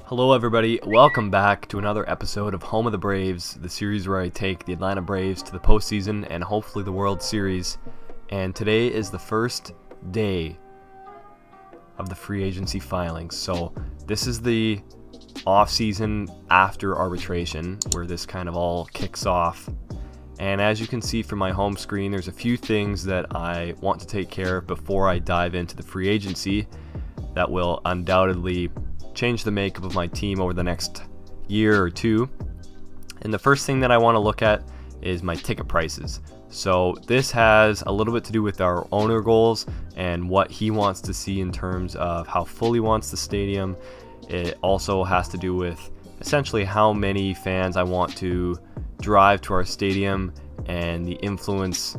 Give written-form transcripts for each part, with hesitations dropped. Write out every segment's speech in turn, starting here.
Hello everybody, welcome back to another episode of Home of the Braves, the series where I take the Atlanta Braves to the postseason and hopefully the World Series. And today is the first day of the free agency filings. So this is the off-season after arbitration where this kind of all kicks off. And as you can see from my home screen, there's a few things that I want to take care of before I dive into the free agency that will undoubtedly change the makeup of my team over the next year or two. And the first thing that I want to look at is my ticket prices. So this has a little bit to do with our owner goals and what he wants to see in terms of how full he wants the stadium. It also has to do with essentially how many fans I want to drive to our stadium and the influence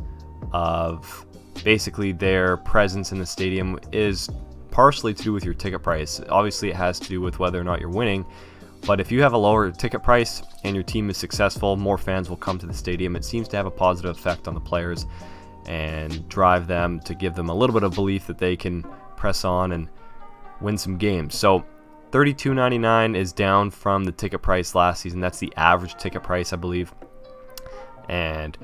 of basically their presence in the stadium is partially to do with your ticket price. Obviously it has to do with whether or not you're winning, but if you have a lower ticket price and your team is successful, more fans will come to the stadium. It seems to have a positive effect on the players and drive them to give them a little bit of belief that they can press on and win some games. So $32.99 is down from the ticket price last season. That's the average ticket price, I believe. And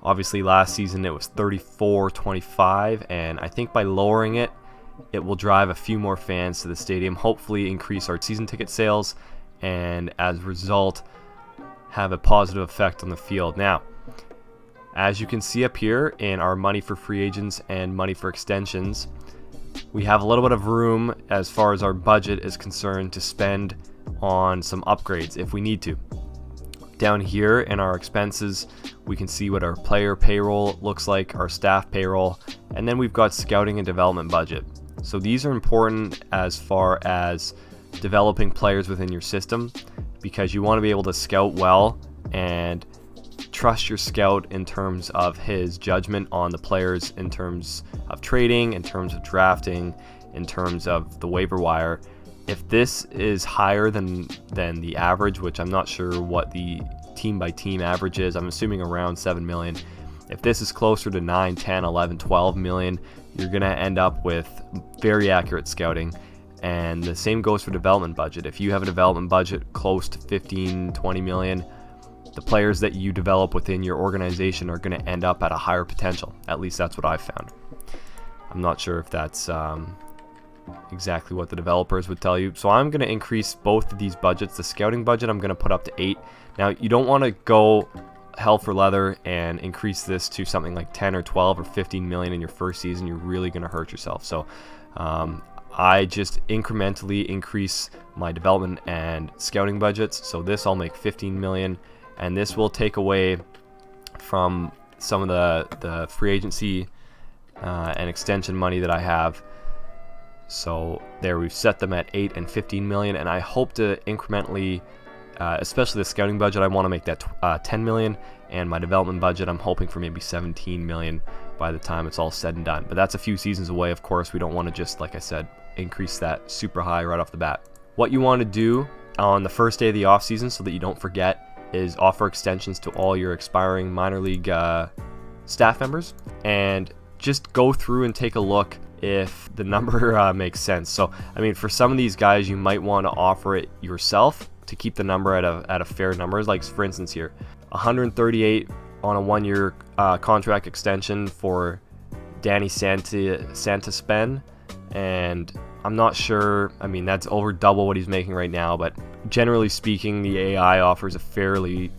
obviously last season it was $34.25, and I think by lowering it, it will drive a few more fans to the stadium, hopefully increase our season ticket sales, and as a result have a positive effect on the field. Now, as you can see up here in our money for free agents and money for extensions, we have a little bit of room as far as our budget is concerned to spend on some upgrades if we need to. Down here in our expenses, we can see what our player payroll looks like, our staff payroll, and then we've got scouting and development budget. So these are important as far as developing players within your system, because you want to be able to scout well and trust your scout in terms of his judgment on the players, in terms of trading, in terms of drafting, in terms of the waiver wire. If this is higher than the average, which I'm not sure what the team by team average is, I'm assuming around 7 million. If this is closer to 9, 10, 11, 12 million, you're going to end up with very accurate scouting. And the same goes for development budget. If you have a development budget close to 15, 20 million, the players that you develop within your organization are going to end up at a higher potential. At least that's what I've found. I'm not sure if that's exactly what the developers would tell you. So I'm going to increase both of these budgets. The scouting budget I'm going to put up to 8. Now, you don't want to go hell for leather and increase this to something like 10 or 12 or 15 million in your first season. You're really going to hurt yourself. So I just incrementally increase my development and scouting budgets. So this I'll make 15 million, and this will take away from some of the free agency and extension money that I have. So there, we've set them at 8 and 15 million, and I hope to incrementally, especially the scouting budget, I want to make that 10 million, and my development budget, I'm hoping for maybe 17 million by the time it's all said and done. But that's a few seasons away, of course. We don't want to just, like I said, increase that super high right off the bat. What you want to do on the first day of the offseason, so that you don't forget, is offer extensions to all your expiring minor league staff members, and just go through and take a look if the number makes sense. So, I mean, for some of these guys, you might want to offer it yourself to keep the number at a fair number. Like, for instance here, 138 on a 1-year contract extension for Danny Santaspen, and I'm not sure, I mean, that's over double what he's making right now, but generally speaking, the AI offers a fairly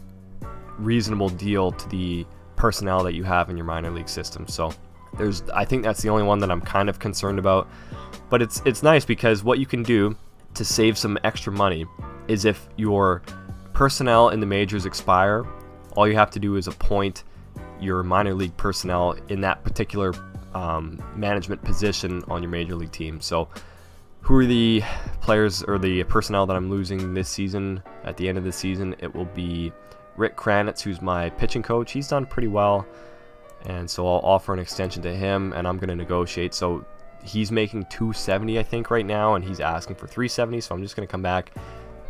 reasonable deal to the personnel that you have in your minor league system. So I think that's the only one that I'm kind of concerned about. But it's nice, because what you can do to save some extra money is if your personnel in the majors expire, all you have to do is appoint your minor league personnel in that particular management position on your major league team. So who are the players or the personnel that I'm losing this season? At the end of the season, it will be Rick Kranitz, who's my pitching coach. He's done pretty well, and so I'll offer an extension to him, and I'm going to negotiate. So he's making $270, I think, right now, and he's asking for $370. So I'm just going to come back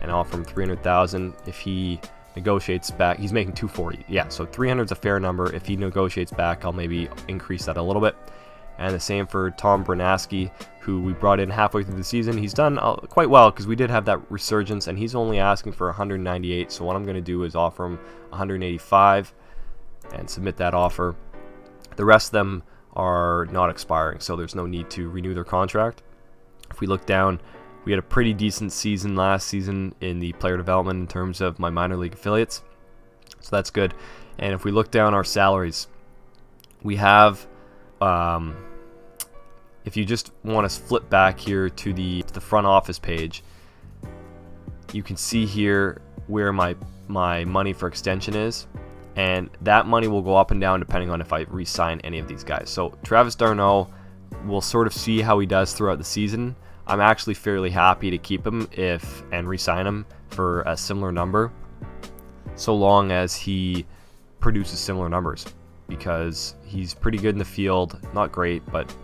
and offer him $300,000. If he negotiates back, he's making $240. Yeah, so $300 is a fair number. If he negotiates back, I'll maybe increase that a little bit. And the same for Tom Branaski, who we brought in halfway through the season. He's done quite well because we did have that resurgence, and he's only asking for 198. So what I'm going to do is offer him 185 and submit that offer. The rest of them are not expiring, so there's no need to renew their contract. If we look down, we had a pretty decent season last season in the player development in terms of my minor league affiliates, so that's good. And if we look down our salaries, we have, if you just want to flip back here to the front office page, you can see here where my money for extension is, and that money will go up and down depending on if I re-sign any of these guys. So Travis d'Arnaud, we'll sort of see how he does throughout the season. I'm actually fairly happy to keep him and re-sign him for a similar number, so long as he produces similar numbers, because he's pretty good in the field. Not great, but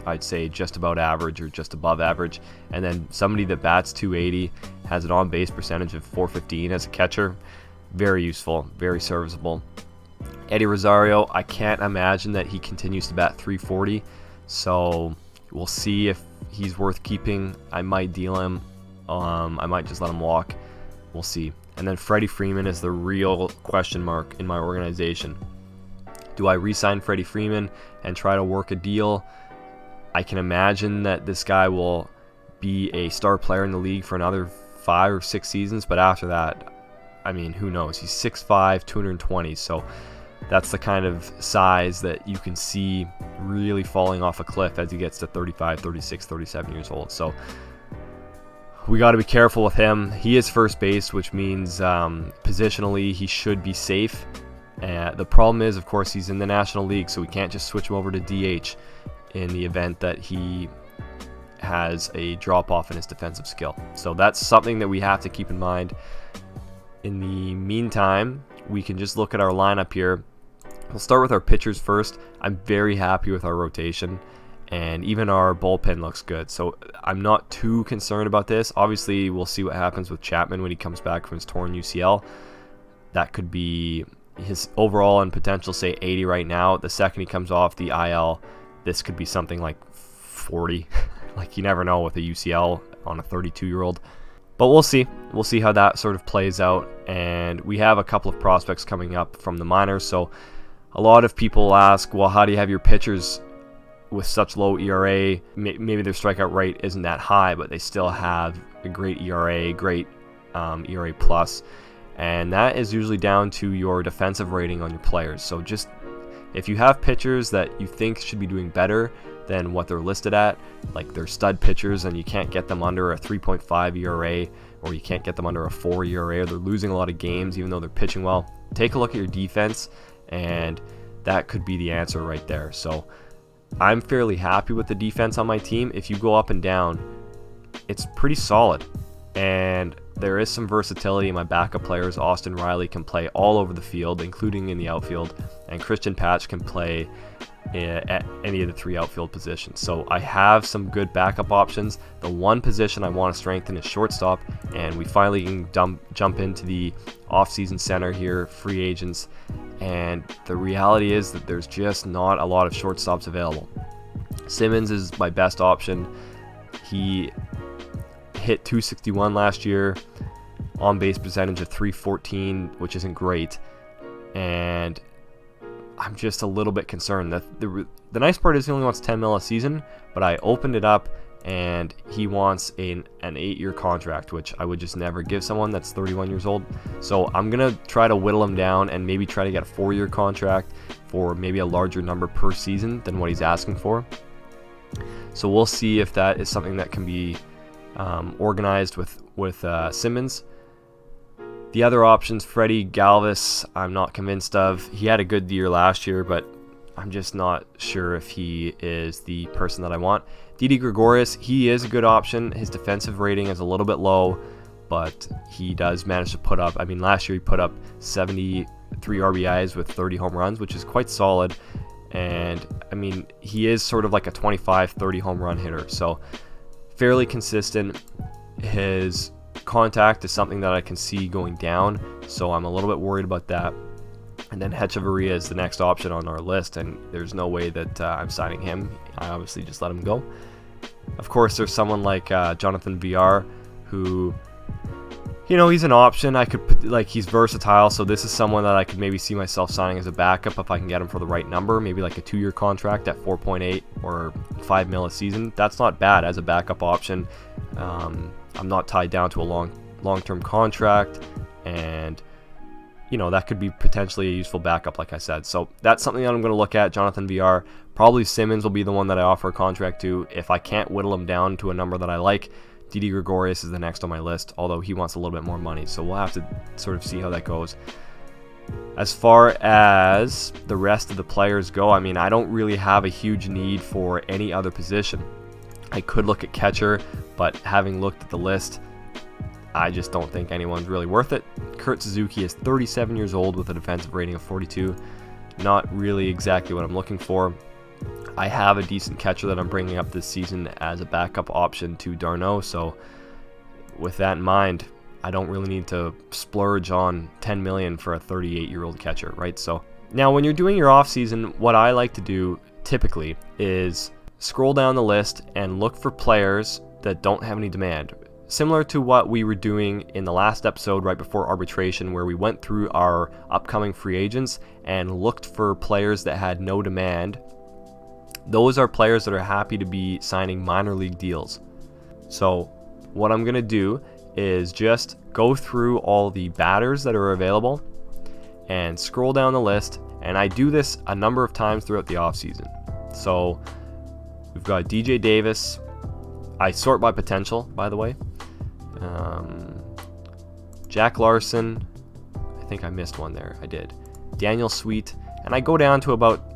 I'd say just about average or just above average. And then somebody that bats 280, has an on-base percentage of 415 as a catcher. Very useful, very serviceable. Eddie Rosario, I can't imagine that he continues to bat 340, so we'll see if he's worth keeping. I might deal him. I might just let him walk. We'll see. And then Freddie Freeman is the real question mark in my organization. Do I re-sign Freddie Freeman and try to work a deal? I can imagine that this guy will be a star player in the league for another 5 or 6 seasons, but after that, I mean, who knows? He's 6'5", 220, so that's the kind of size that you can see really falling off a cliff as he gets to 35, 36, 37 years old. So we got to be careful with him. He is first base, which means positionally he should be safe. The problem is, of course, he's in the National League, so we can't just switch him over to DH in the event that he has a drop-off in his defensive skill. So that's something that we have to keep in mind. In the meantime, we can just look at our lineup here. We'll start with our pitchers first. I'm very happy with our rotation, and even our bullpen looks good. So I'm not too concerned about this. Obviously, we'll see what happens with Chapman when he comes back from his torn UCL. That could be his overall and potential, say 80 right now. The second he comes off the IL, this could be something like 40. Like, you never know with a UCL on a 32-year-old. But we'll see. We'll see how that sort of plays out. And we have a couple of prospects coming up from the minors. So a lot of people ask, well, how do you have your pitchers with such low ERA? Maybe their strikeout rate isn't that high, but they still have a great ERA, great ERA plus. And that is usually down to your defensive rating on your players. So just if you have pitchers that you think should be doing better than what they're listed at, like they're stud pitchers and you can't get them under a 3.5 ERA, or you can't get them under a 4 ERA, or they're losing a lot of games even though they're pitching well, take a look at your defense, and that could be the answer right there. So I'm fairly happy with the defense on my team. If you go up and down, it's pretty solid, and there is some versatility in my backup players. Austin Riley can play all over the field, including in the outfield, and Christian Patch can play at any of the 3 outfield positions. So I have some good backup options. The one position I want to strengthen is shortstop, and we finally can jump into the off-season center here, free agents, and the reality is that there's just not a lot of shortstops available. Simmons is my best option. He hit 261 last year, on base percentage of 314, which isn't great, and I'm just a little bit concerned. That the nice part is he only wants 10 mil a season, but I opened it up and he wants an 8-year contract, which I would just never give someone that's 31 years old. So I'm gonna try to whittle him down and maybe try to get a 4-year contract for maybe a larger number per season than what he's asking for. So we'll see if that is something that can be organized with Simmons. The other options, Freddie Galvis, I'm not convinced of. He had a good year last year, but I'm just not sure if he is the person that I want. Didi Gregorius, he is a good option. His defensive rating is a little bit low, but he does manage to put up, I mean, last year he put up 73 RBIs with 30 home runs, which is quite solid. And, I mean, he is sort of like a 25, 30 home run hitter, so fairly consistent. His contact is something that I can see going down, so I'm a little bit worried about that. And then Hechavarria is the next option on our list, and there's no way that I'm signing him. I obviously just let him go. Of course, there's someone like Jonathan VR, who, you know, he's an option. I could, like, he's versatile, so this is someone that I could maybe see myself signing as a backup if I can get him for the right number, maybe like a 2-year contract at 4.8 or $5 million a season. That's not bad as a backup option. I'm not tied down to a long-term contract, and you know, that could be potentially a useful backup, like I said. So that's something that I'm going to look at. Jonathan VR. Probably Simmons will be the one that I offer a contract to. If I can't whittle him down to a number that I like, Didi Gregorius is the next on my list, although he wants a little bit more money. So we'll have to sort of see how that goes. As far as the rest of the players go, I mean, I don't really have a huge need for any other position. I could look at catcher, but having looked at the list, I just don't think anyone's really worth it. Kurt Suzuki is 37 years old with a defensive rating of 42. Not really exactly what I'm looking for. I have a decent catcher that I'm bringing up this season as a backup option to d'Arnaud, so with that in mind, I don't really need to splurge on $10 million for a 38-year-old catcher, right? So now when you're doing your offseason, what I like to do typically is scroll down the list and look for players that don't have any demand. Similar to what we were doing in the last episode right before arbitration, where we went through our upcoming free agents and looked for players that had no demand. Those are players that are happy to be signing minor league deals. So what I'm going to do is just go through all the batters that are available and scroll down the list, and I do this a number of times throughout the offseason. So we've got DJ Davis. I sort by potential, by the way. Jack Larson, I think I missed one there. I did. Daniel Sweet, and I go down to about,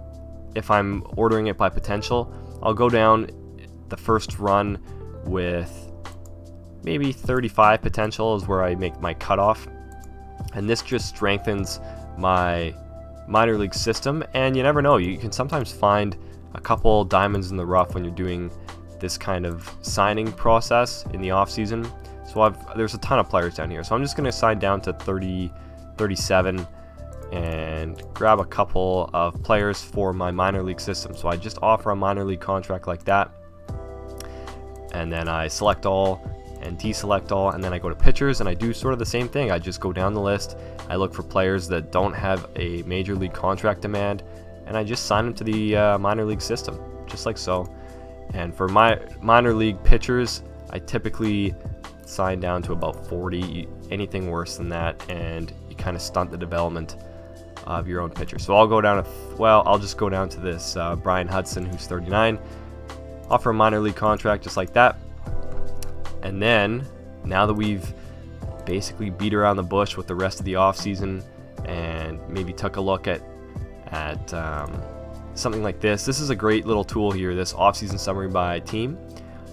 if I'm ordering it by potential, I'll go down the first run with maybe 35 potential is where I make my cutoff, and this just strengthens my minor league system. And you never know, you can sometimes find a couple diamonds in the rough when you're doing this kind of signing process in the off season. So there's a ton of players down here, so I'm just going to sign down to 37 and grab a couple of players for my minor league system. So I just offer a minor league contract like that, and then I select all and deselect all, and then I go to pitchers and I do sort of the same thing. I just go down the list, I look for players that don't have a major league contract demand, and I just sign them to the minor league system, just like so. And for my minor league pitchers, I typically sign down to about 40. Anything worse than that, and you kind of stunt the development of your own pitcher. So I'll go down to, I'll just go down to this Brian Hudson, who's 39, offer a minor league contract just like that. And then, now that we've basically beat around the bush with the rest of the offseason and maybe took a look at something like this. This is a great little tool here, this offseason summary by team.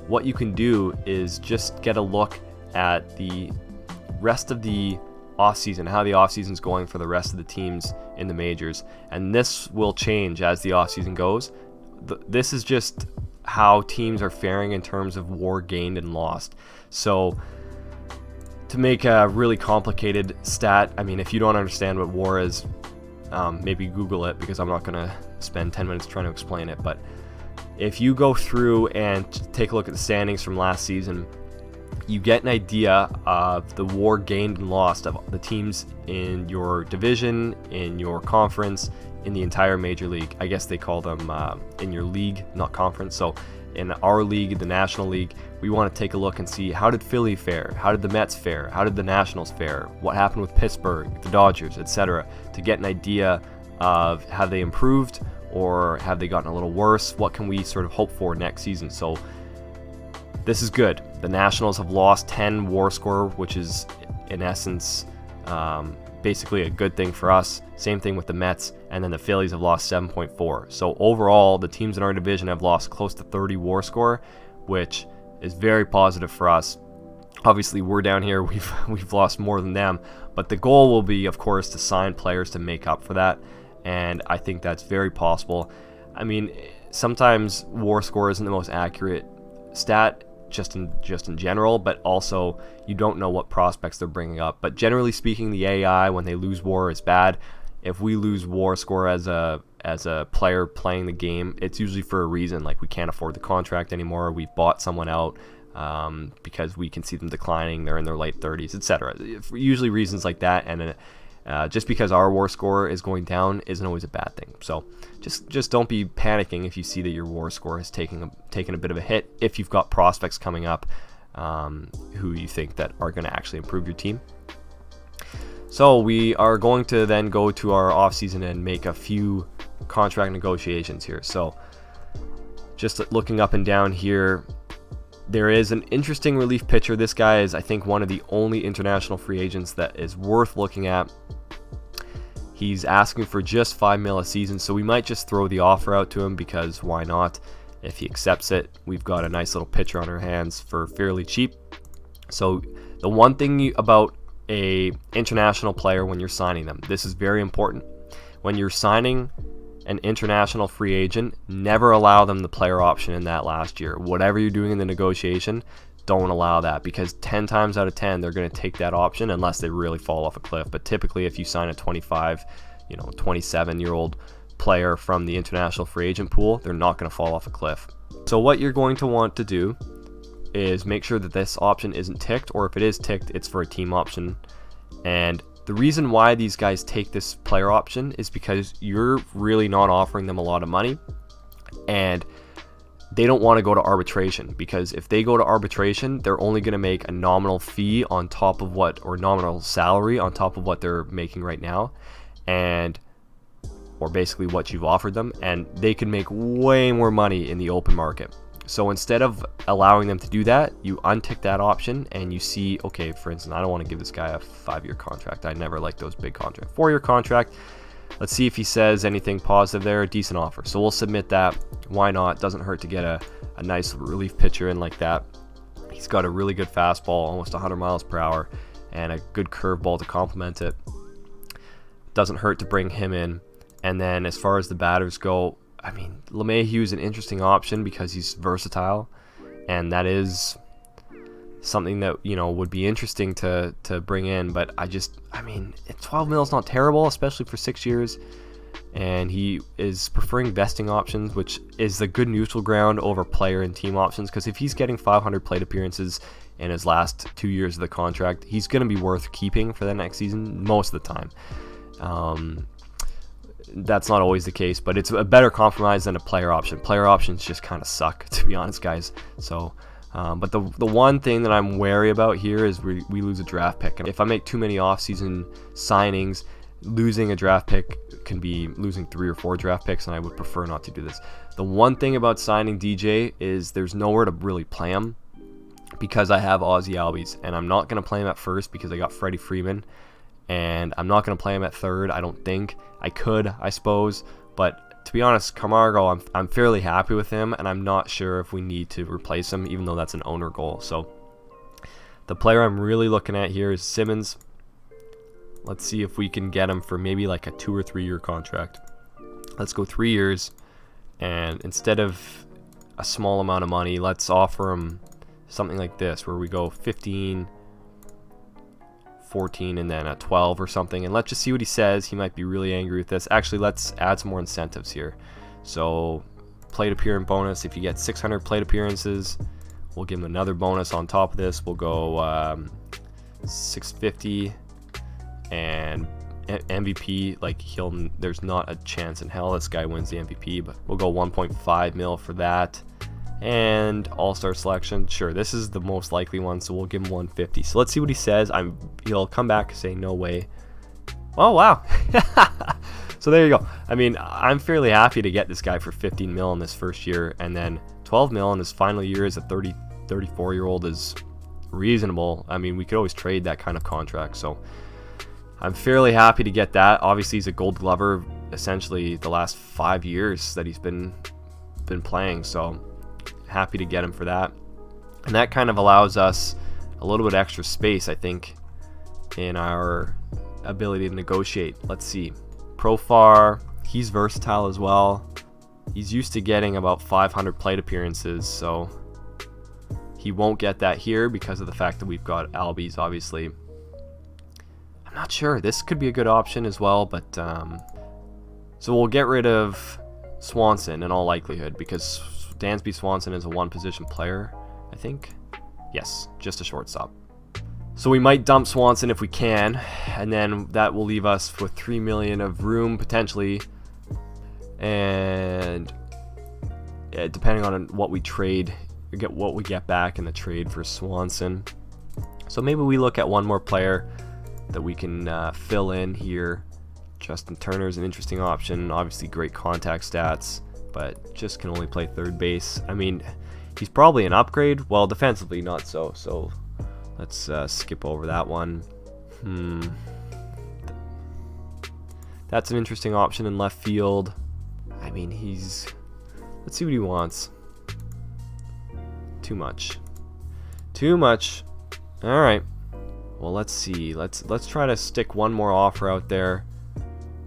What you can do is just get a look at the rest of the offseason, how the offseason is going for the rest of the teams in the majors. And this will change as the offseason goes. This is just how teams are faring in terms of WAR gained and lost. So to make a really complicated stat, I mean, if you don't understand what WAR is, maybe Google it, because I'm not going to spend 10 minutes trying to explain it. But if you go through and take a look at the standings from last season, you get an idea of the WAR gained and lost of the teams in your division, in your conference, in the entire major league. I guess they call them in your league, not conference. So in our league, the National League, we want to take a look and see, how did Philly fare? How did the Mets fare? How did the Nationals fare? What happened with Pittsburgh, the Dodgers, etc., to get an idea of have they improved or have they gotten a little worse? What can we sort of hope for next season? So this is good. The Nationals have lost 10 WAR score, which is in essence basically a good thing for us. Same thing with the Mets, and then the Phillies have lost 7.4. So overall, the teams in our division have lost close to 30 WAR score, which is very positive for us. Obviously, we're down here, we've lost more than them, but the goal will be, of course, to sign players to make up for that, and I think that's very possible. I mean, sometimes WAR score isn't the most accurate stat, just in general, but also you don't know what prospects they're bringing up. But generally speaking, the AI, when they lose WAR, is bad. if we lose WAR score as a player playing the game, it's usually for a reason, like we can't afford the contract anymore, we bought someone out because we can see them declining, they're in their late 30s, etc. Usually reasons like that, and just because our WAR score is going down isn't always a bad thing. So just don't be panicking if you see that your WAR score has taken a bit of a hit, if you've got prospects coming up who you think that are going to actually improve your team. So we are going to then go to our off season and make a few contract negotiations here. So just looking up and down here, there is an interesting relief pitcher. This guy is, I think, one of the only international free agents that is worth looking at. He's asking for just $5 million a season, so we might just throw the offer out to him, because why not? If he accepts it, we've got a nice little pitcher on our hands for fairly cheap. So the one thing about a international player when you're signing them, this is very important. When you're signing an international free agent, never allow them the player option in that last year. Whatever you're doing in the negotiation, don't allow that, because 10 times out of 10 they're going to take that option unless they really fall off a cliff. But typically if you sign a 27-year-old player from the international free agent pool, they're not going to fall off a cliff. So what you're going to want to do is make sure that this option isn't ticked, or if it is ticked, it's for a team option. And the reason why these guys take this player option is because you're really not offering them a lot of money, and they don't want to go to arbitration, because if they go to arbitration, they're only going to make a nominal fee on top of or nominal salary on top of what they're making right now, or basically what you've offered them, and they can make way more money in the open market. So instead of allowing them to do that, you untick that option and you see, okay, for instance, I don't want to give this guy a 5-year contract. I never like those big contracts. 4-year contract. Let's see if he says anything positive there. A decent offer. So we'll submit that. Why not? Doesn't hurt to get a nice relief pitcher in like that. He's got a really good fastball, almost 100 miles per hour, and a good curveball to complement it. Doesn't hurt to bring him in. And then as far as the batters go, I mean, LeMahieu is an interesting option because he's versatile, and that is something that, would be interesting to bring in. But I mean, 12 mil is not terrible, especially for 6 years, and he is preferring vesting options, which is the good neutral ground over player and team options, because if he's getting 500 plate appearances in his last 2 years of the contract, he's going to be worth keeping for the next season most of the time. That's not always the case, but it's a better compromise than a player option. Player options just kind of suck, to be honest, guys. So, but the one thing that I'm wary about here is we lose a draft pick. And if I make too many off-season signings, losing a draft pick can be losing 3 or 4 draft picks, and I would prefer not to do this. The one thing about signing DJ is there's nowhere to really play him, because I have Ozzie Albies, and I'm not going to play him at first because I got Freddie Freeman. And I'm not going to play him at third, I don't think. I could, I suppose. But to be honest, Camargo, I'm fairly happy with him, and I'm not sure if we need to replace him, even though that's an owner goal. So the player I'm really looking at here is Simmons. Let's see if we can get him for maybe like a 2 or 3 year contract. Let's go 3 years, and instead of a small amount of money, let's offer him something like this, where we go 15, 14, and then a 12 or something, and let's just see what he says. He might be really angry with this. Actually, let's add some more incentives here. So plate appearance bonus, if you get 600 plate appearances, we'll give him another bonus on top of this. We'll go 650, and MVP, like there's not a chance in hell this guy wins the MVP, but we'll go 1.5 mil for that. And all-star selection, sure, this is the most likely one, so we'll give him 150. So let's see what he says. He'll come back and say no way. Oh wow. So there you go. I mean, I'm fairly happy to get this guy for 15 mil in this first year, and then 12 mil in his final year as a 34-year-old is reasonable. I mean, we could always trade that kind of contract, so I'm fairly happy to get that. Obviously, he's a Gold Glover essentially the last 5 years that he's been playing, so happy to get him for that. And that kind of allows us a little bit extra space, I think, in our ability to negotiate. Let's see. Profar, he's versatile as well. He's used to getting about 500 plate appearances, so he won't get that here because of the fact that we've got Albies, obviously. I'm not sure. This could be a good option as well, but so we'll get rid of Swanson in all likelihood because Dansby Swanson is a one-position player, I think. Yes, just a shortstop. So we might dump Swanson if we can, and then that will leave us with $3 million of room potentially, and depending on what we trade, what we get back in the trade for Swanson. So maybe we look at one more player that we can fill in here. Justin Turner's an interesting option. Obviously great contact stats, but just can only play third base. I mean, he's probably an upgrade. Well, defensively not so. So let's skip over that one. That's an interesting option in left field. I mean, let's see what he wants. Too much. Too much. All right. Well, let's see. Let's try to stick one more offer out there.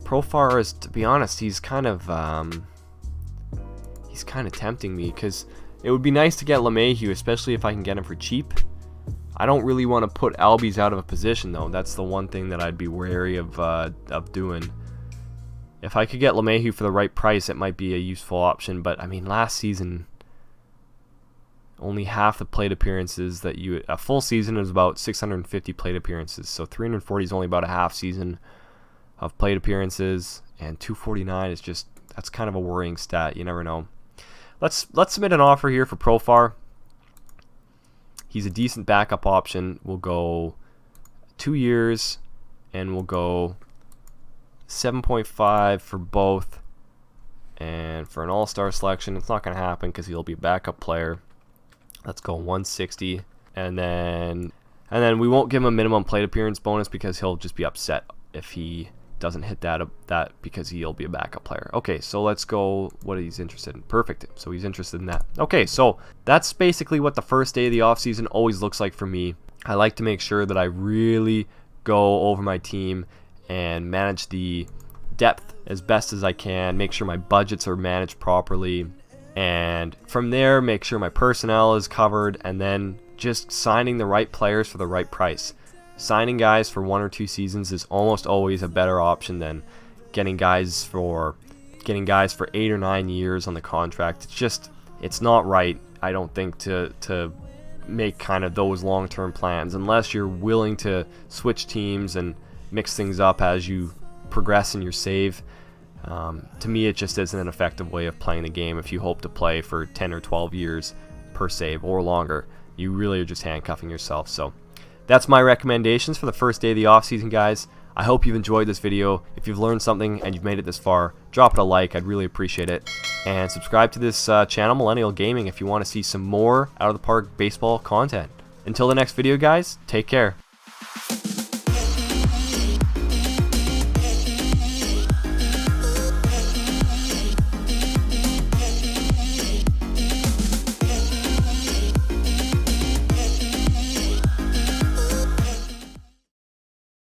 Profar is, to be honest, he's kind of tempting me because it would be nice to get LeMahieu, especially if I can get him for cheap. I don't really want to put Albies out of a position though. That's the one thing that I'd be wary of doing. If I could get LeMahieu for the right price, it might be a useful option. But I mean, last season, only half the plate appearances that a full season is about 650 plate appearances. So 340 is only about a half season of plate appearances, and 249 is just, that's kind of a worrying stat. You never know. Let's submit an offer here for Profar. He's a decent backup option. We'll go 2 years, and we'll go 7.5 for both. And for an all-star selection, it's not going to happen because he'll be a backup player. Let's go 160, and then we won't give him a minimum plate appearance bonus because he'll just be upset if he doesn't hit that because he'll be a backup player. Okay, so let's go what he's interested in. Perfect. So he's interested in that. Okay, so that's basically what the first day of the offseason always looks like for me. I like to make sure that I really go over my team and manage the depth as best as I can, make sure my budgets are managed properly, and from there make sure my personnel is covered, and then just signing the right players for the right price. Signing guys for 1 or 2 seasons is almost always a better option than getting guys for 8 or 9 years on the contract. It's not right, I don't think, to make kind of those long-term plans unless you're willing to switch teams and mix things up as you progress in your save. To me, it just isn't an effective way of playing the game if you hope to play for 10 or 12 years per save or longer. You really are just handcuffing yourself. So that's my recommendations for the first day of the offseason, guys. I hope you've enjoyed this video. If you've learned something and you've made it this far, drop it a like. I'd really appreciate it. And subscribe to this channel, Millennial Gaming, if you want to see some more out of the park baseball content. Until the next video, guys, take care.